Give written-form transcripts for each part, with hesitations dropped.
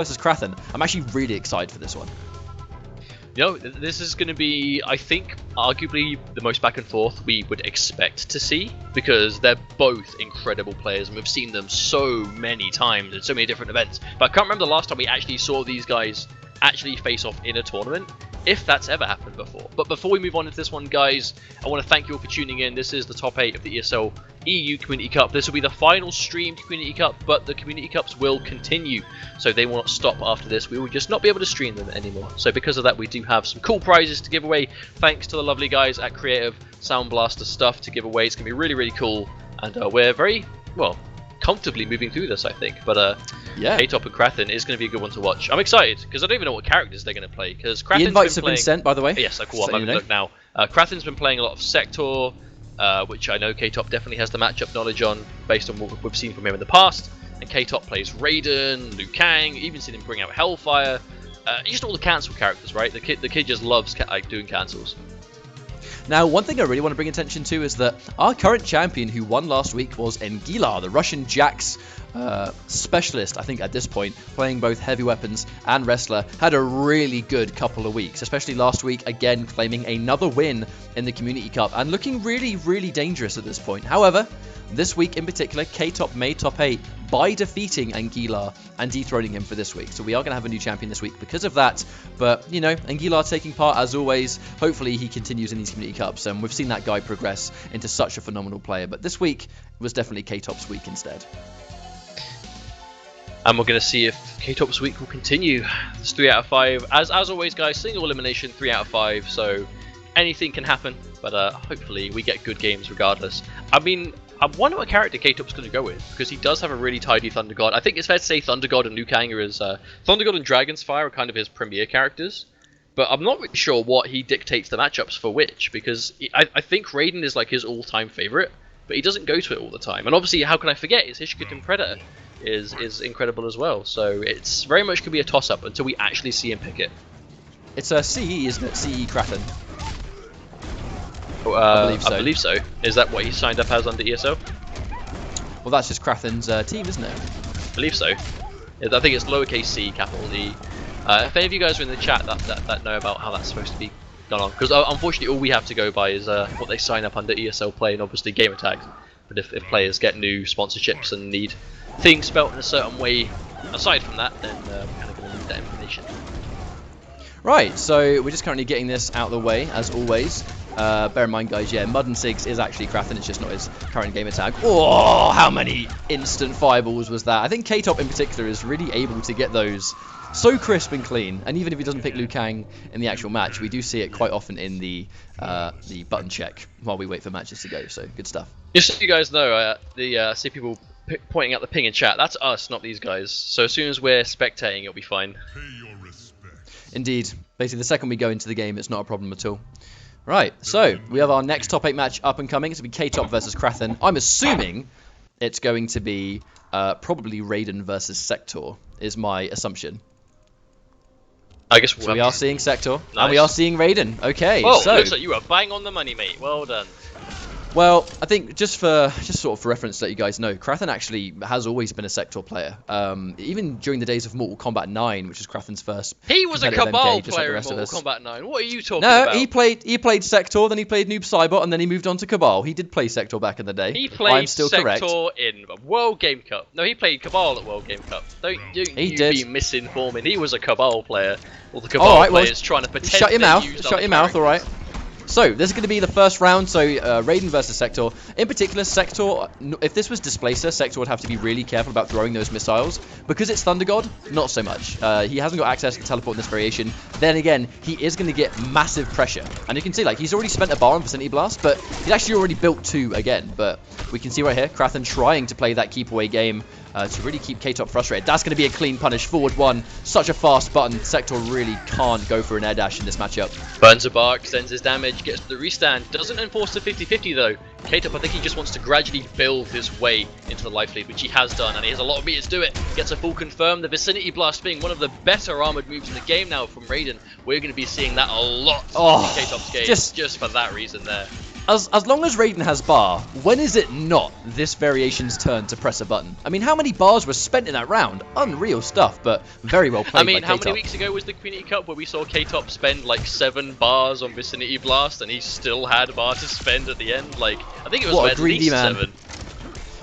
versus Crathen. I'm actually really excited for this one. You know, this is going to be, I think, arguably the most back and forth we would expect to see, because they're both incredible players and we've seen them so many times in so many different events. But I can't remember the last time we actually saw these guys actually face off in a tournament, if that's ever happened before. But before we move on to this one, guys, I want to thank you all for tuning in. This is the top 8 of the ESL EU Community Cup. This will be the final streamed Community Cup, but the Community Cups will continue, so they will not stop after this. We will just not be able to stream them anymore. So because of that, we do have some cool prizes to give away, thanks to the lovely guys at Creative Sound Blaster stuff to give away. It's going to be really, really cool, and we're very, well, comfortably moving through this, I think. But yeah, K-Top and Crathen is going to be a good one to watch. I'm excited because I don't even know what characters they're going to play. Because the invites have been sent, by the way. Yes, cool. I'm having a look now. Crathen's been playing a lot of Sector, which I know K-Top definitely has the matchup knowledge on, based on what we've seen from him in the past. And K-Top plays Raiden, Liu Kang, even seen him bring out Hellfire. Just all the cancel characters, right? The kid just loves doing cancels. Now, one thing I really want to bring attention to is that our current champion who won last week was Engila, the Russian Jax specialist, I think at this point, playing both heavy weapons and wrestler, had a really good couple of weeks, especially last week, again claiming another win in the Community Cup and looking really, really dangerous at this point. However, this week in particular, K-Top made top 8 by defeating Engila and dethroning him for this week. So we are going to have a new champion this week because of that. But, you know, Engila taking part as always. Hopefully he continues in these Community Cups. And we've seen that guy progress into such a phenomenal player. But this week was definitely K-Top's week instead. And we're going to see if K-Top's week will continue. It's 3 out of 5. As always, guys, single elimination, 3 out of 5. So anything can happen. But hopefully we get good games regardless. I mean, I wonder what character K-Top's going to go with, because he does have a really tidy Thunder God. I think it's fair to say Thunder God and Liu Kang are his... Thunder God and Dragon's Fire are kind of his premier characters, but I'm not really sure what he dictates the matchups for which, because I think Raiden is like his all-time favourite, but he doesn't go to it all the time. And obviously, how can I forget, his Hishikuten Predator is incredible as well, so it's very much could be a toss-up until we actually see him pick it. It's CE, isn't it? CE Crathen. I believe so. Is that what he signed up as under ESL? Well, that's just Crathen's team, isn't it? I believe so. I think it's lowercase c, capital E. If any of you guys are in the chat that know about how that's supposed to be done on, because unfortunately all we have to go by is what they sign up under ESL Play and obviously gamer tags. But if players get new sponsorships and need things spelt in a certain way, aside from that, then we're kind of going to need that information. Right, so we're just currently getting this out of the way, as always. Bear in mind, guys, yeah, Mud and Sigs is actually Crathen, it's just not his current gamer tag. Oh, how many instant fireballs was that? I think K-Top in particular is really able to get those so crisp and clean, and even if he doesn't pick Liu Kang in the actual match, we do see it quite often in the button check while we wait for matches to go, so good stuff. Just so you guys know, see people pointing out the ping in chat, that's us, not these guys, so as soon as we're spectating, it'll be fine. Indeed. Basically, the second we go into the game, it's not a problem at all. Right, so we have our next top 8 match up and coming. It's going to be K-Top versus Crathen. I'm assuming it's going to be probably Raiden versus Sector, is my assumption. I guess so we are seeing Sector, nice. And we are seeing Raiden. Okay, well, so looks like you are bang on the money, mate. Well done. Well, I think just sort of for reference to let you guys know, Crathen actually has always been a Sector player. Even during the days of Mortal Kombat 9, which was Crathen's first. He was a Cabal player in Mortal Kombat 9. What are you talking about? No, he played Sector, then he played Noob Saibot, and then he moved on to Cabal. He did play Sector back in the day. He played Sector correct. in World Game Cup. No, he played Cabal at World Game Cup. Don't you be misinforming. He was a Cabal player. Well, the Cabal players trying to pretend. Shut your mouth. Shut your mouth. All right. So, this is going to be the first round, so Raiden versus Sector. In particular, Sector, if this was Displacer, Sector would have to be really careful about throwing those missiles. Because it's Thunder God, not so much. He hasn't got access to teleport in this variation. Then again, he is going to get massive pressure. And you can see, like, he's already spent a bar on Vicinity Blast, but he's actually already built 2 again. But we can see right here, Crathen trying to play that keep away game to really keep K-Top frustrated. That's going to be a clean punish. Forward 1. Such a fast button. Sector really can't go for an air dash in this matchup. Burns a bar, extends his damage, gets the restand. Doesn't enforce the 50-50 though. K-Top, I think he just wants to gradually build his way into the life lead, which he has done, and he has a lot of meters to do it. Gets a full confirm. The Vicinity Blast being one of the better armored moves in the game now from Raiden. We're going to be seeing that a lot in K-Top's game, just for that reason there. as long as Raiden has bar, when is it not this variation's turn to press a button? I mean, how many bars were spent in that round? Unreal stuff, but very well played. I mean, by how K-Top. many weeks ago was the Community Cup where we saw K-Top spend like 7 bars on Vicinity Blast and he still had a bar to spend at the end? Like, I think it was What a at greedy least man. 7.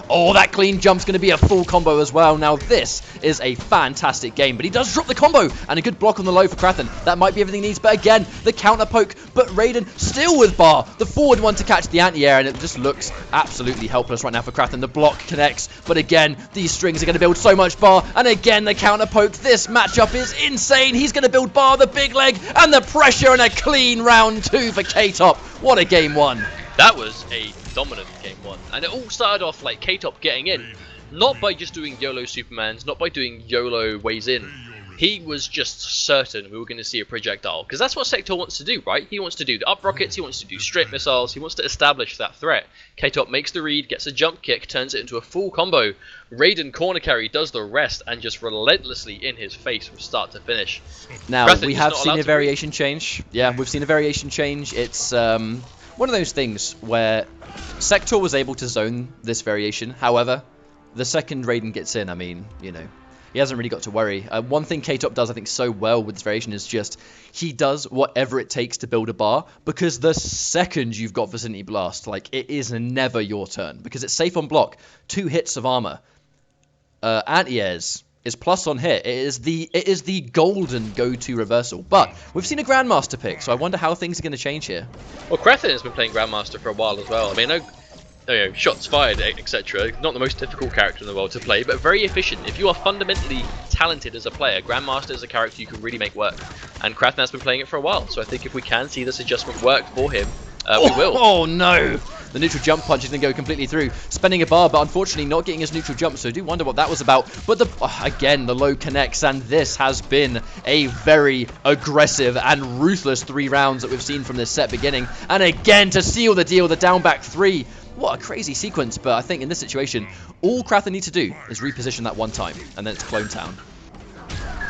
Oh, that clean jump's going to be a full combo as well. Now, this is a fantastic game, but he does drop the combo, and a good block on the low for Crathen. That might be everything he needs, but again, the counter poke, but Raiden still with bar. The forward one to catch the anti-air, and it just looks absolutely helpless right now for Crathen. The block connects, but again, these strings are going to build so much bar, and again, the counter poke. This matchup is insane. He's going to build bar, the big leg, and the pressure, and a clean round 2 for K-Top. What a game 1. That was a dominant game 1, and it all started off like K-Top getting in, not by just doing YOLO Supermans, not by doing YOLO ways in. He was just certain we were going to see a projectile, because that's what Sector wants to do, right? He wants to do the up rockets, he wants to do straight missiles, he wants to establish that threat. K-Top makes the read, gets a jump kick, turns it into a full combo. Raiden corner carry does the rest, and just relentlessly in his face from start to finish. Now, Crathen we is have not seen allowed a to breathe. variation change. Yeah, we've seen a variation change. It's one of those things where Sector was able to zone this variation. However, the second Raiden gets in, I mean, you know, he hasn't really got to worry. One thing K-Top does, I think, so well with this variation is just he does whatever it takes to build a bar, because the second you've got Vicinity Blast, like, it is never your turn, because it's safe on block, 2 hits of armor, anti-airs is plus on hit. It is the golden go-to reversal. But we've seen a Grandmaster pick, so I wonder how things are going to change here. Well, Crathen has been playing Grandmaster for a while as well. I mean, no, shots fired, etc. Not the most difficult character in the world to play, but very efficient. If you are fundamentally talented as a player, Grandmaster is a character you can really make work. And Crathen has been playing it for a while, so I think if we can see this adjustment work for him, we will. Oh no! The neutral jump punch is going to go completely through. Spending a bar, but unfortunately not getting his neutral jump, so I do wonder what that was about. But again, the low connects, and this has been a very aggressive and ruthless 3 rounds that we've seen from this set beginning. And again, to seal the deal, the down back 3. What a crazy sequence, but I think in this situation, all Crathen needs to do is reposition that one time, and then it's Clone Town.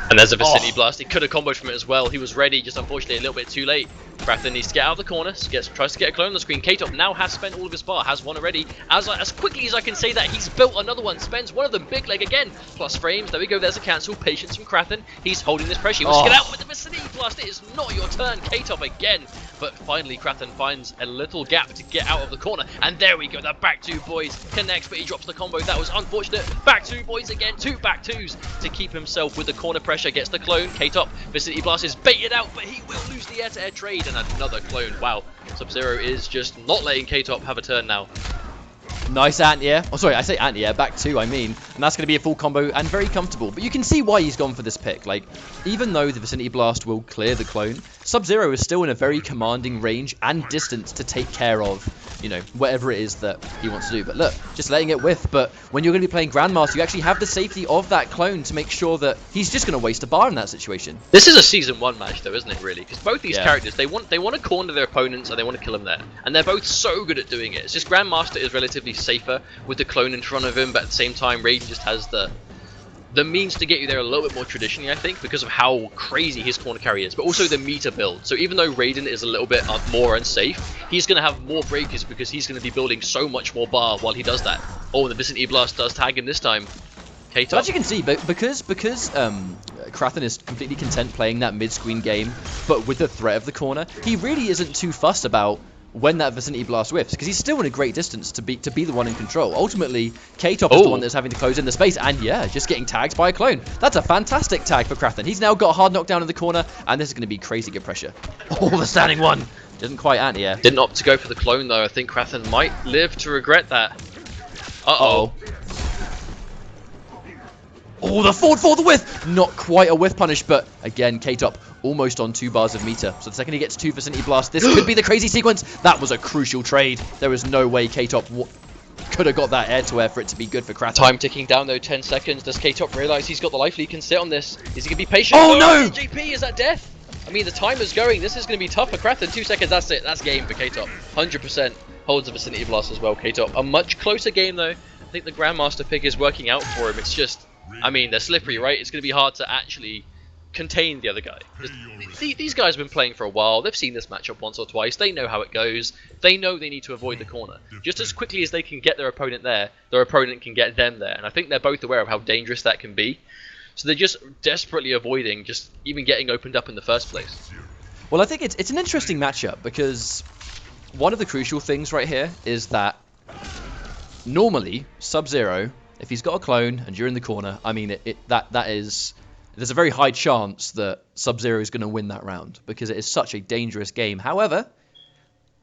And there's a Vicinity Blast. He could have comboed from it as well. He was ready, just unfortunately a little bit too late. Crathen needs to get out of the corner, tries to get a clone on the screen. K-Top now has spent all of his bar, has one already. As quickly as I can say that, he's built another one, spends one of them, big leg again. Plus frames, there we go, there's a cancel. Patience from Crathen. He's holding this pressure. He wants to get out with the Vicinity Blast. It is not your turn, K-Top again. But finally, Crathen finds a little gap to get out of the corner. And there we go, the back 2 boys connects, but he drops the combo. That was unfortunate. Back 2 boys again, 2 back 2s to keep himself with the corner pressure. Gets the clone. K-Top, Vicinity Blast is baited out, but he will lose the air-to-air trade, and another clone. Wow, Sub-Zero is just not letting K-Top have a turn now. Nice anti-air. Oh, sorry, I say anti-air. Back 2, I mean. And that's going to be a full combo and very comfortable. But you can see why he's gone for this pick. Like, even though the Vicinity Blast will clear the clone, Sub-Zero is still in a very commanding range and distance to take care of, you know, whatever it is that he wants to do. But look, just letting it whiff. But when you're going to be playing Grandmaster, you actually have the safety of that clone to make sure that he's just going to waste a bar in that situation. This is a Season 1 match, though, isn't it, really? Because both these characters, they want to corner their opponents and they want to kill them there. And they're both so good at doing it. It's just Grandmaster is relatively safer with the clone in front of him, but at the same time, Raiden just has the means to get you there a little bit more traditionally, I think, because of how crazy his corner carry is, but also the meter build. So even though Raiden is a little bit more unsafe, he's going to have more breakers because he's going to be building so much more bar while he does that. Oh, the Vicinity Blast does tag him this time. K-Top. As you can see, because Crathen is completely content playing that mid-screen game, but with the threat of the corner, he really isn't too fussed about when that Vicinity Blast whiffs, because he's still in a great distance to be the one in control. Ultimately, K-Top is the one that's having to close in the space, and yeah, just getting tagged by a clone. That's a fantastic tag for Crathen. He's now got a hard knockdown in the corner, and this is going to be crazy good pressure. Oh, the standing one! Didn't quite anti-air. Didn't opt to go for the clone, though. I think Crathen might live to regret that. Uh-oh. Oh, the forward for the whiff! Not quite a whiff punish, but again, K-Top almost on 2 bars of meter. So the second he gets 2 Vicinity Blast, this could be the crazy sequence. That was a crucial trade. There was no way K-Top could have got that air-to-air for it to be good for Crathen. Time ticking down, though, 10 seconds. Does K-Top realise he's got the life lead, can sit on this? Is he going to be patient? Oh, no! JP, is that death? I mean, the timer's going. This is going to be tough for Crathen. 2 seconds, that's it. That's game for K-Top. 100% holds the Vicinity Blast as well, K-Top. A much closer game, though. I think the Grandmaster pick is working out for him. It's just, I mean, they're slippery, right? It's going to be hard to actually contain the other guy. These guys have been playing for a while. They've seen this matchup once or twice. They know how it goes. They know they need to avoid the corner. Just as quickly as they can get their opponent there, their opponent can get them there. And I think they're both aware of how dangerous that can be. So they're just desperately avoiding just even getting opened up in the first place. Well, I think it's an interesting matchup because one of the crucial things right here is that normally Sub-Zero, if he's got a clone and you're in the corner, I mean, there's a very high chance that Sub-Zero is going to win that round because it is such a dangerous game. However,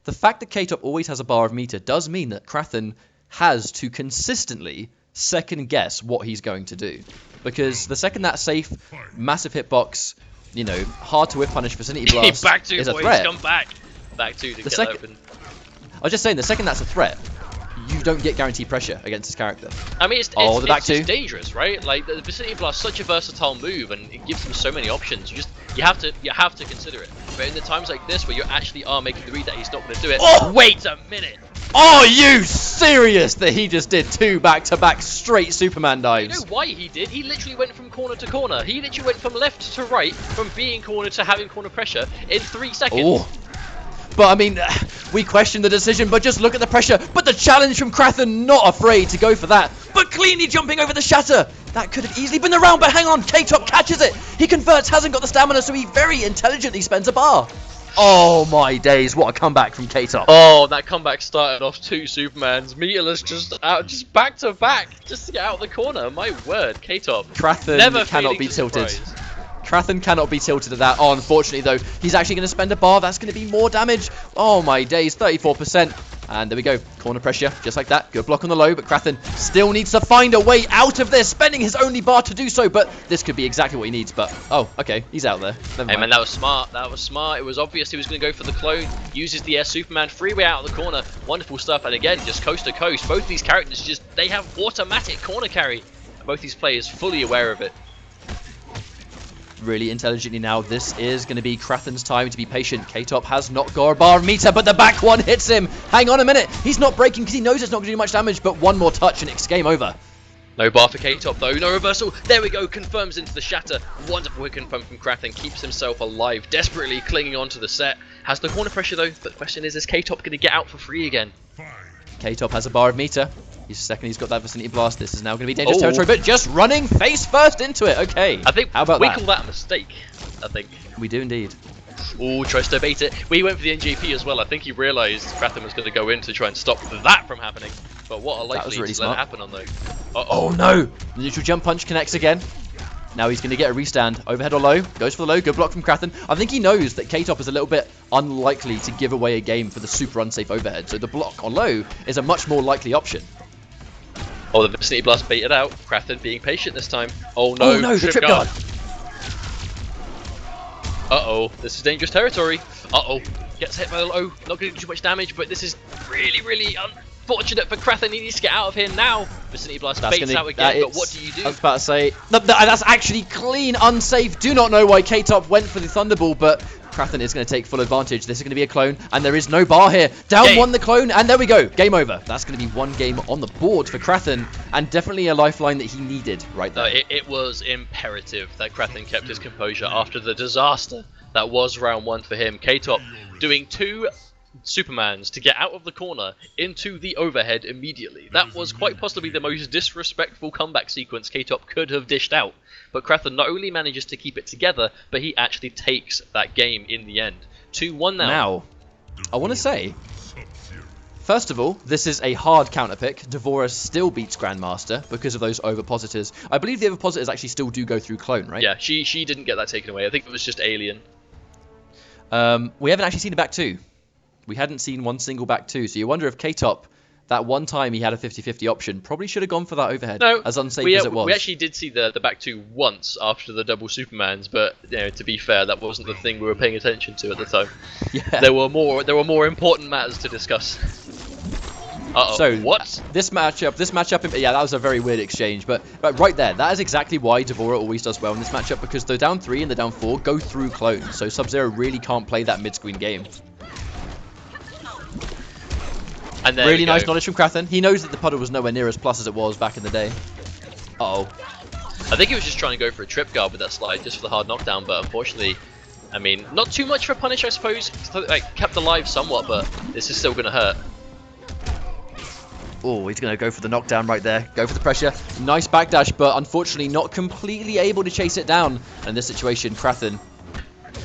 the fact that K-Top always has a bar of meter does mean that Crathen has to consistently second guess what he's going to do. Because the second that safe, massive hitbox, you know, hard to whip punish vicinity blast back to is a boys, threat. come back. Back to get that open. I was just saying, the second that's a threat, you don't get guaranteed pressure against this character. I mean, it's just dangerous, right? Like the vicinity blast is such a versatile move, and it gives them so many options. You have to consider it. But in the times like this, where you actually are making the read that he's not going to do it. Oh! Wait a minute! Are you serious that he just did 2 back-to-back straight Superman dives? You know why he did? He literally went from corner to corner. He literally went from left to right, from being corner to having corner pressure in 3 seconds. Oh. But, I mean, we question the decision, but just look at the pressure. But the challenge from Crathen, not afraid to go for that. But cleanly jumping over the shatter. That could have easily been the round, but hang on. K-Top catches it. He converts, hasn't got the stamina, so he very intelligently spends a bar. Oh, my days. What a comeback from K-Top. Oh, that comeback started off 2 Supermans. Meterless just back to back, just to get out of the corner. My word, K-Top. Crathen cannot be tilted. Crathen cannot be tilted at that. Oh, unfortunately, though, he's actually going to spend a bar. That's going to be more damage. Oh, my days. 34%. And there we go. Corner pressure, just like that. Good block on the low, but Crathen still needs to find a way out of this, spending his only bar to do so. But this could be exactly what he needs. But, oh, okay. He's out there. Never mind. Hey, man, that was smart. That was smart. It was obvious he was going to go for the clone. Uses the Air Superman. Freeway out of the corner. Wonderful stuff. And again, just coast to coast. Both these characters they have automatic corner carry. And both these players fully aware of it. Really intelligently now, this is going to be Crathen's time to be patient. K-Top has not got a bar of meter, but the back one hits him. Hang on a minute. He's not breaking because he knows it's not going to do much damage, but one more touch and it's game over. No bar for K-Top though, no reversal. There we go, confirms into the shatter. Wonderful hit confirm from Crathen, keeps himself alive, desperately clinging on to the set. Has the corner pressure though, but the question is K-Top going to get out for free again? K-Top has a bar of meter. He's got that vicinity blast. This is now going to be dangerous territory, but just running face first into it. Okay. I think how about we call that a mistake. I think we do indeed. Oh, tries to bait it. We went for the NJP as well. I think he realised Crathen was going to go in to try and stop that from happening. But what a likely to let it happen on though. Oh no! The neutral jump punch connects again. Now he's going to get a restand. Overhead or low. Goes for the low. Good block from Crathen. I think he knows that K-Top is a little bit unlikely to give away a game for the super unsafe overhead. So the block on low is a much more likely option. Oh, the vicinity blast baited out. Crathen being patient this time. Oh no, the trip guard. Uh-oh, this is dangerous territory. Uh-oh, gets hit by the low. Not going to do too much damage, but this is really, really unfortunate for Crathen. He needs to get out of here now. Vicinity blast baits out again, but what do you do? I was about to say, that's actually clean, unsafe. Do not know why K-Top went for the Thunderball, but Crathen is going to take full advantage. This is going to be a clone, and there is no bar here. Down one the clone, and there we go. Game over. That's going to be one game on the board for Crathen, and definitely a lifeline that he needed right there. It was imperative that Crathen kept his composure after the disaster that was round 1 for him. K-Top doing 2 Supermans to get out of the corner into the overhead immediately. That was quite possibly the most disrespectful comeback sequence K-Top could have dished out. But Crathen not only manages to keep it together, but he actually takes that game in the end. 2-1 now. Now, I want to say, first of all, this is a hard counter pick. Devora still beats Grandmaster because of those overpositors. I believe the overpositors actually still do go through clone, right? Yeah, she didn't get that taken away. I think it was just Alien. We haven't actually seen a back 2. We hadn't seen one single back 2, so you wonder if K-Top, that one time he had a 50-50 option, probably should have gone for that overhead, as unsafe as it was. We actually did see the back 2 once after the double Supermans, but you know, to be fair, that wasn't the thing we were paying attention to at the time. Yeah. There were more important matters to discuss. Uh-oh. So what? This matchup, yeah, that was a very weird exchange, but right there, that is exactly why Devora always does well in this matchup, because the down 3 and the down 4 go through clones, so Sub-Zero really can't play that mid-screen game. And really nice knowledge from Crathen. He knows that the puddle was nowhere near as plus as it was back in the day. Uh-oh. I think he was just trying to go for a trip guard with that slide, just for the hard knockdown, but unfortunately, I mean, not too much for a punish, I suppose. Like, kept alive somewhat, but this is still going to hurt. Oh, he's going to go for the knockdown right there. Go for the pressure. Nice backdash, but unfortunately not completely able to chase it down. And in this situation, Crathen,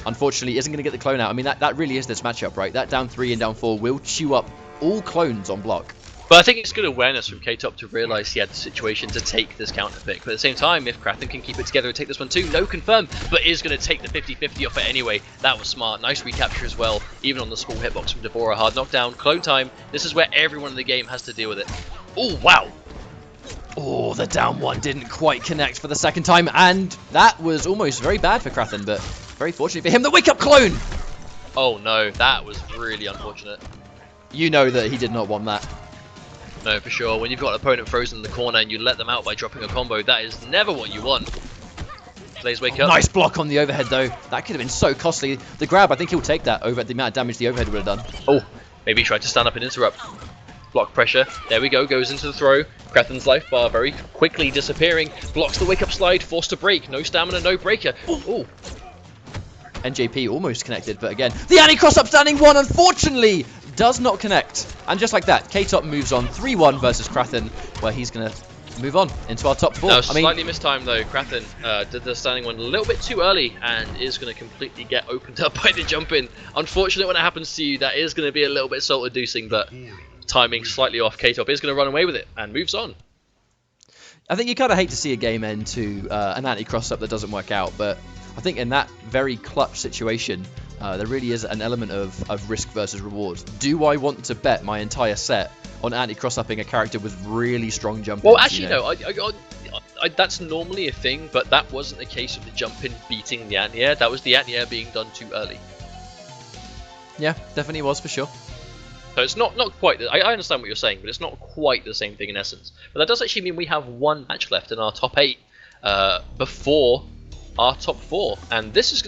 unfortunately, isn't going to get the clone out. I mean, that really is this matchup, right? That down 3 and down 4 will chew up all clones on block. But I think it's good awareness from K-Top to realise he had the situation to take this counter pick. But at the same time, if Crathen can keep it together and take this one too, no confirm, but is going to take the 50-50 off it anyway. That was smart. Nice recapture as well, even on the small hitbox from Devora. Hard knockdown, clone time. This is where everyone in the game has to deal with it. Oh, wow. Oh, the down one didn't quite connect for the second time, and that was almost very bad for Crathen, but very fortunate for him. The wake-up clone! Oh no, that was really unfortunate. You know that he did not want that. No, for sure. When you've got an opponent frozen in the corner and you let them out by dropping a combo, that is never what you want. Blaze wake up. Nice block on the overhead, though. That could have been so costly. The grab, I think he'll take that over the amount of damage the overhead would have done. Oh, maybe he tried to stand up and interrupt. Block pressure. There we go. Goes into the throw. Crathen's life bar very quickly disappearing. Blocks the wake up slide. Forced to break. No stamina, no breaker. Oh. NJP almost connected, but again, the anti-cross up standing one, unfortunately, does not connect. And just like that, K-Top moves on 3-1 versus Crathen, where he's going to move on into our top 4. No, slightly mistimed though. Crathen did the standing one a little bit too early and is going to completely get opened up by the jump in. Unfortunate when it happens to you, that is going to be a little bit soul-inducing, but timing slightly off. K-Top is going to run away with it and moves on. I think you kind of hate to see a game end to an anti-cross up that doesn't work out, but I think in that very clutch situation, there really is an element of risk versus reward. Do I want to bet my entire set on anti-cross-upping a character with really strong jumping? Well, actually, no. That's normally a thing, but that wasn't the case of the jump-in beating the anti-air. That was the anti-air being done too early. Yeah, definitely was, for sure. So it's not quite... I understand what you're saying, but it's not quite the same thing in essence. But that does actually mean we have one match left in our top 8 before our top 4. And this is going to